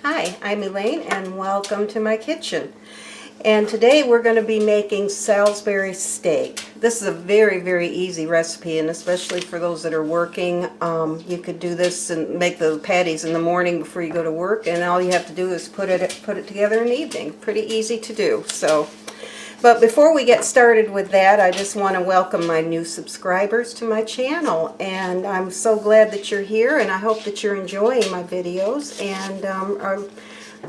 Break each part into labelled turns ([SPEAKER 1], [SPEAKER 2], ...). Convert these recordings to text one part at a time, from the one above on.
[SPEAKER 1] Hi, I'm Elaine and welcome to my kitchen. And today we're going to be making Salisbury steak. This is a very easy recipe, and especially for those that are working, you could do this and make the patties in the morning before you go to work, and all you have to do is put it together in the evening. Pretty easy to do. But before we get started with that, I just want to welcome my new subscribers to my channel, and I'm so glad that you're here, and I hope that you're enjoying my videos and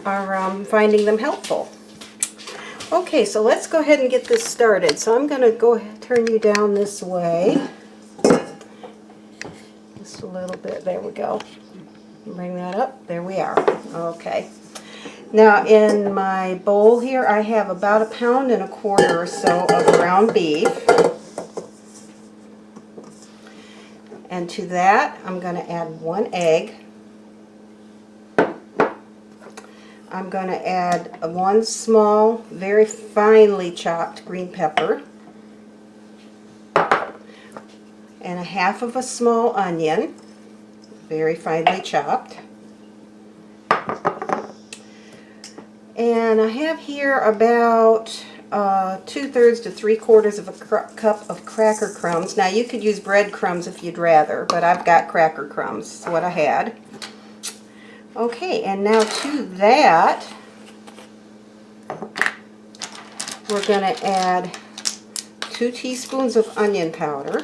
[SPEAKER 1] are finding them helpful. Okay, so let's go ahead and get this started. So I'm going to go ahead and turn you down this way. Just a little bit. There we go. Bring that up. There we are. Okay. Now in my bowl here I have about 1.25 pounds or so of ground beef. And to that I'm going to add 1 egg. I'm going to add 1 small, very finely chopped green pepper, and 1/2 of a small onion, very finely chopped. And I have here about 2/3 to 3/4 of a cup of cracker crumbs. Now you could use bread crumbs if you'd rather, but I've got cracker crumbs. That's what I had. Okay, and now to that, we're going to add 2 teaspoons of onion powder.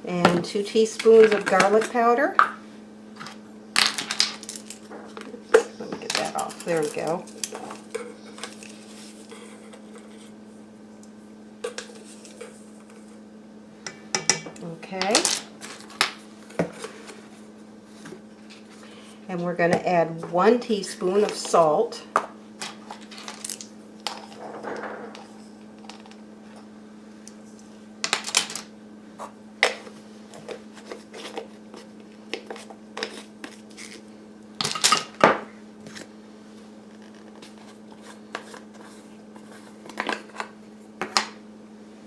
[SPEAKER 1] And 2 teaspoons of garlic powder. Let me get that off. There we go. Okay. And we're going to add 1 teaspoon of salt.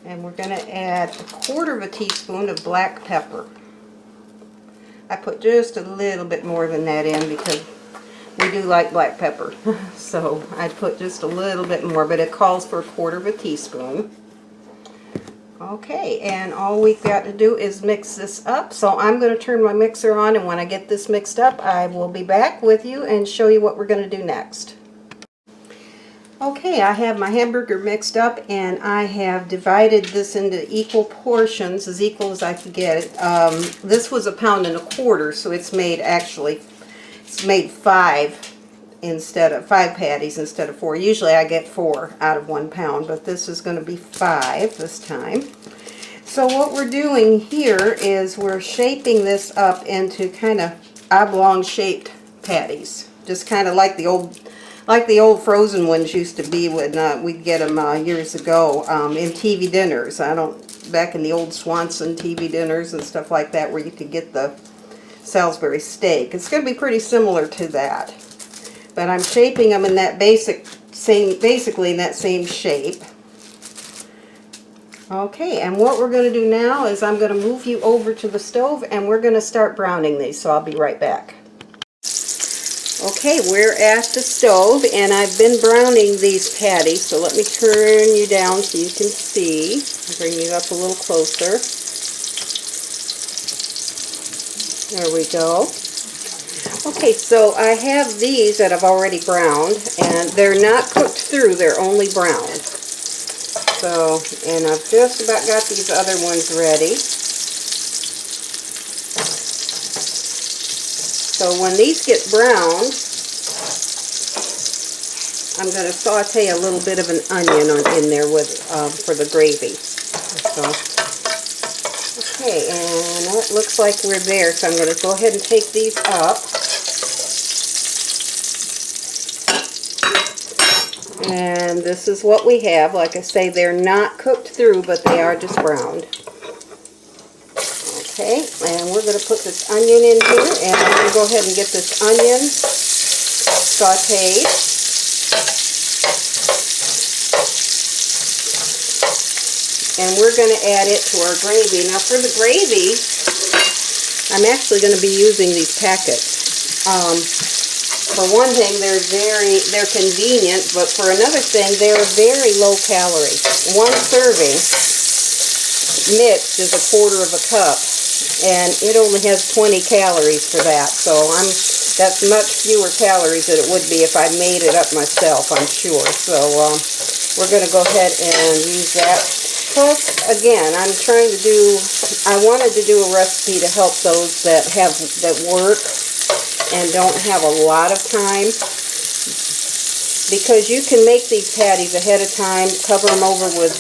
[SPEAKER 1] And we're going to add 1/4 teaspoon of black pepper. I put just a little bit more than that in because we do like black pepper. So I put just a little bit more, but it calls for 1/4 teaspoon. Okay, and all we've got to do is mix this up. So I'm going to turn my mixer on, and when I get this mixed up, I will be back with you and show you what we're going to do next. Okay, I have my hamburger mixed up, and I have divided this into equal portions, as equal as I could get it. This was 1.25 pounds, so it's made 5 patties instead of 4. Usually I get 4 out of 1 pound, but this is going to be 5 this time. So what we're doing here is we're shaping this up into kind of oblong shaped patties, just kind of like the old frozen ones used to be when we'd get them years ago in TV dinners. Back in the old Swanson TV dinners and stuff like that, where you could get the Salisbury steak. It's going to be pretty similar to that, but I'm shaping them in that basically in that same shape. Okay, and what we're going to do now is I'm going to move you over to the stove, and we're going to start browning these. So I'll be right back. Okay, we're at the stove, and I've been browning these patties, so let me turn you down so you can see. Bring you up a little closer. There we go. Okay, so I have these that I've already browned, and they're not cooked through, they're only browned. So, and I've just about got these other ones ready. So when these get browned, I'm going to saute a little bit of an onion in there for the gravy. So, okay, and it looks like we're there, so I'm going to go ahead and take these up. And this is what we have. Like I say, they're not cooked through, but they are just browned. Okay, and we're going to put this onion in here, and I'm going to go ahead and get this onion sauteed. and we're going to add it to our gravy. Now for the gravy, I'm actually going to be using these packets. For one thing, they're convenient, but for another thing, they're very low calorie. One serving mixed is 1/4 of a cup, and it only has 20 calories for that. So that's much fewer calories than it would be if I made it up myself, I'm sure. So we're going to go ahead and use that. Plus, again, I wanted to do a recipe to help those that work and don't have a lot of time, because you can make these patties ahead of time, cover them over with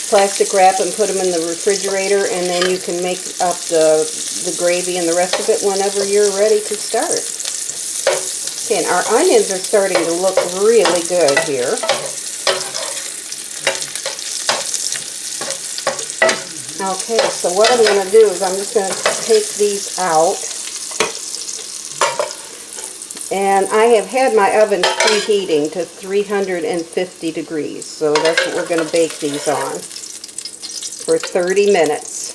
[SPEAKER 1] plastic wrap and put them in the refrigerator, and then you can make up the gravy and the rest of it whenever you're ready to start. Okay, and our onions are starting to look really good here. Okay, so what I'm going to do is I'm just going to take these out. And I have had my oven preheating to 350 degrees. So that's what we're going to bake these on for 30 minutes.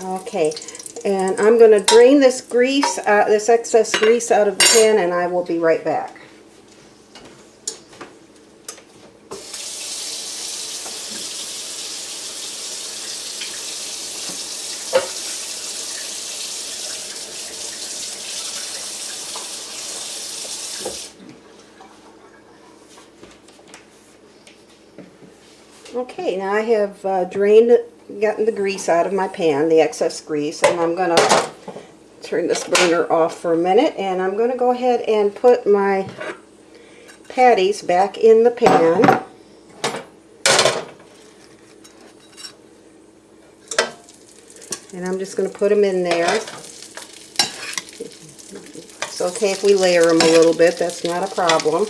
[SPEAKER 1] Okay, and I'm going to drain this grease, this excess grease out of the pan, and I will be right back. Okay, now I have gotten the grease out of my pan, the excess grease, and I'm going to turn this burner off for a minute, and I'm going to go ahead and put my patties back in the pan. And I'm just going to put them in there. It's okay if we layer them a little bit, that's not a problem,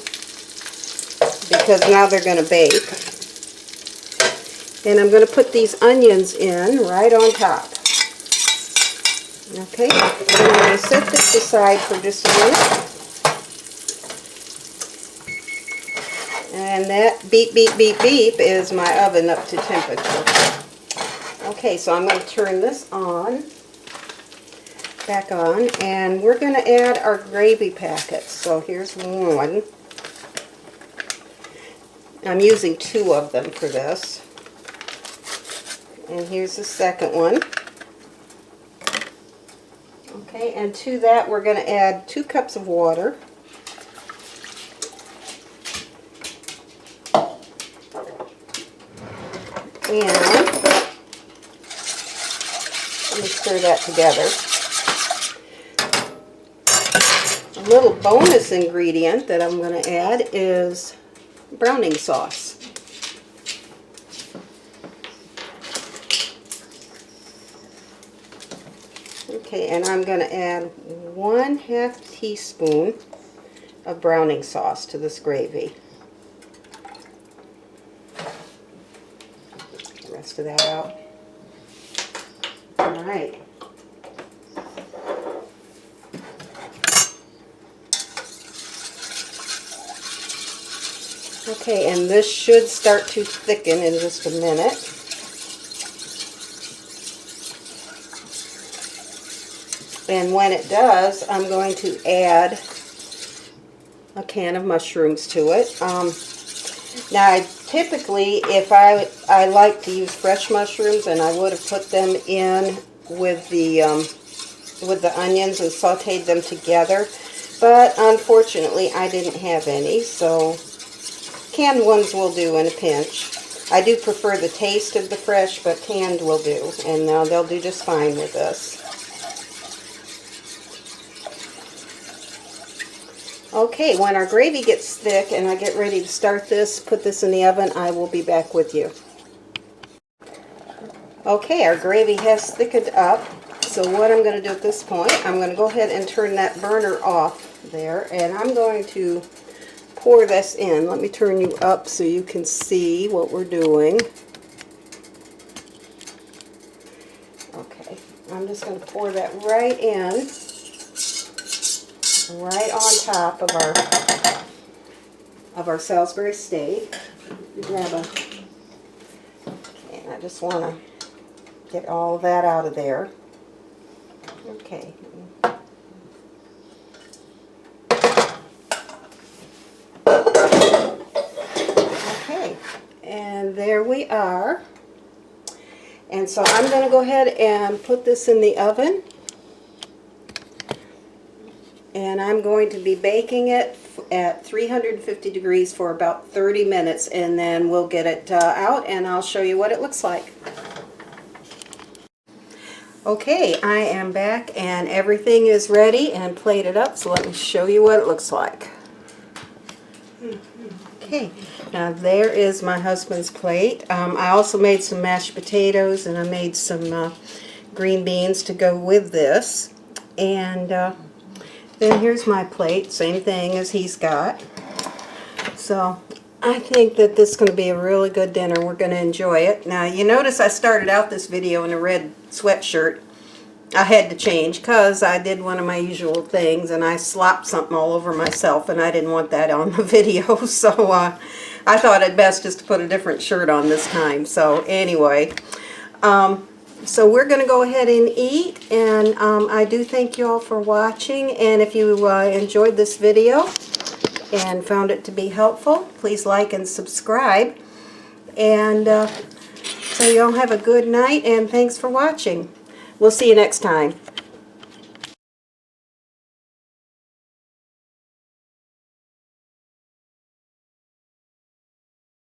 [SPEAKER 1] because now they're going to bake. And I'm going to put these onions in right on top. Okay, and I'm going to set this aside for just a minute. And that beep, beep, beep, beep is my oven up to temperature. Okay, so I'm going to turn this back on, and we're going to add our gravy packets. So here's one. I'm using 2 of them for this. And here's the second one. Okay, and to that we're going to add 2 cups of water. And let me stir that together. A little bonus ingredient that I'm going to add is browning sauce. Okay, and I'm going to add 1/2 teaspoon of browning sauce to this gravy. Get the rest of that out. All right. Okay, and this should start to thicken in just a minute. And when it does, I'm going to add a can of mushrooms to it. Now, typically, if I like to use fresh mushrooms, and I would have put them in with the onions and sauteed them together. But unfortunately, I didn't have any, so canned ones will do in a pinch. I do prefer the taste of the fresh, but canned will do, and they'll do just fine with this. Okay, when our gravy gets thick and I get ready to start this, put this in the oven, I will be back with you. Okay, our gravy has thickened up, so what I'm going to do at this point, I'm going to go ahead and turn that burner off there, and I'm going to pour this in. Let me turn you up so you can see what we're doing. Okay, I'm just going to pour that right in. Right on top of our Salisbury steak. Grab I just want to get all of that out of there. Okay. Okay, and there we are. And so I'm going to go ahead and put this in the oven. And I'm going to be baking it at 350 degrees for about 30 minutes, and then we'll get it out and I'll show you what it looks like. Okay, I am back and everything is ready and plated up, so let me show you what it looks like. Okay, now there is my husband's plate. I also made some mashed potatoes and I made some green beans to go with this. And then here's my plate, same thing as he's got. So I think that this is going to be a really good dinner. We're going to enjoy it. Now you notice I started out this video in a red sweatshirt. I had to change because I did one of my usual things and I slopped something all over myself and I didn't want that on the video, so I thought it best just to put a different shirt on this time. So anyway, so we're going to go ahead and eat, and I do thank you all for watching, and if you enjoyed this video and found it to be helpful, please like and subscribe, and so you all have a good night and thanks for watching. We'll see you next time.